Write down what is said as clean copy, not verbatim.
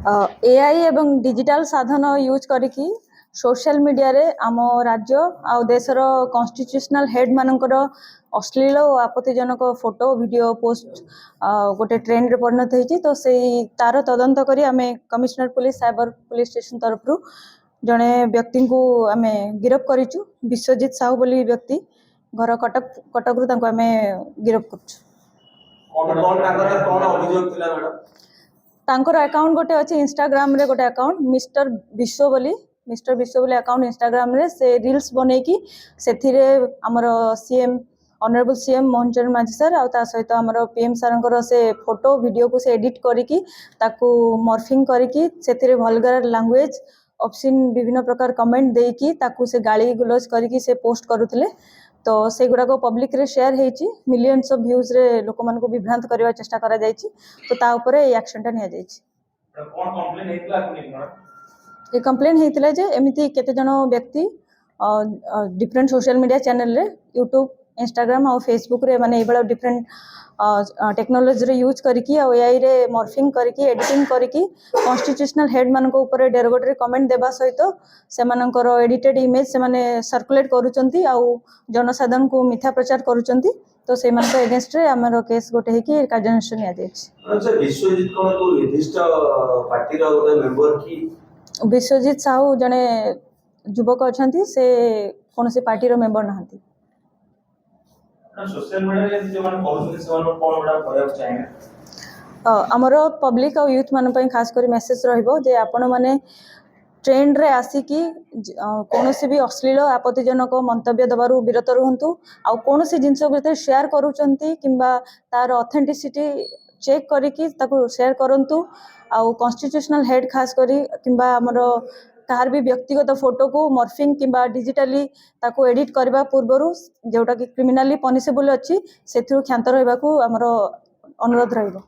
AI एवं digital साधन use करिकी सोशल मीडिया रे आम राज्य आ देशर कॉन्स्टिट्यूशनल हेड मानकर अश्लील और आपत्तिजनक फोटो वीडियो पोस्ट गोटे ट्रेंड रे परिणत होती। तो से तार तदंत करी आमे commissioner police cyber police station तरफ जड़े व्यक्ति को आम गिरफ्त करूँ। विश्वजीत साहू बोली व्यक्ति घर कटक कटक रु आम गिरफ्त कर तांकर अकाउंट गोटे अच्छे इंस्टाग्राम रे गोटे अकाउंट मिस्टर विश्व बोली अकाउंट इंस्टाग्राम रे से रील्स बने की सेथिरे हमर सीएम ऑनरेबल सीएम मोहन चरण माझी सर आ सहित हमर पीएम सर से फोटो वीडियो को से एडिट करिकी ताकू मॉर्फिंग करिकी सेथिरे वल्गर लैंग्वेज ऑप्शन विभिन्न प्रकार कमेंट देकी ताकू से गाली गुलज करिकी से पोस्ट करुथिले। तो से गुड़ा को पब्लिक रे शेयर होती मिलियंस ऑफ व्यूज रे लोक मान को विभ्रांत करने चेष्टा करा जायछि। तो ता ऊपर ए एक्शनटा निया जायछि। ये कंप्लेन होता जे एमती केते जन व्यक्ति डिफरेंट सोशल मीडिया चैनल रे यूट्यूब इंस्टाग्राम और फेसबुक रे माने एबला डिफरेंट टेक्नोलोजी रे यूज करके एआई रे मॉर्फिंग करके एडिटिंग करके कॉन्स्टिट्यूशनल हेड मान को ऊपर डेरोगेटरी कमेंट देबा सहित से मानकर एडिटेड इमेज से माने सर्कुलेट करूचंती आ जनसाधारण को मिथ्या प्रचार करूचंती। तो से मान एगेंस्ट रे हमर केस गोटे है कि कार्यानुष्ठान निया जायछि। अच्छा विश्वजीत कोन को निर्दिष्ट पार्टी रो गोटे मेंबर की विश्वजीत साहू जने युवक अछंती से कोनोसी पार्टी रो मेंबर नहंती। सोशल मीडिया रे जे मान कहउछन से मान कोन बडा कहय चाहे हमर पब्लिक और यूथ मान पई खास कर मेसेज रहइबो जे आपण माने ट्रेंड रे आसिकी कोनोसी भी अश्लील आपत्तिजनक मंतव्य दबारु विरत रहंतु आ कोनोसी जिंस भीतर शेयर करूचंती किंबा तार ऑथेंटिसिटी चेक करिकी ताको शेयर करंतु आ कॉन्स्टिट्यूशनल हेड खास करी किंबा हमर कहार भी व्यक्तिगत फोटो को मॉर्फिंग किंबा डिजिटली ताको एडिट करबा पूर्वरु जोटा कि क्रिमिनली पनिशेबल अछि सेथु क्षांत रहबाकू हमर अनुरोध रहइबो।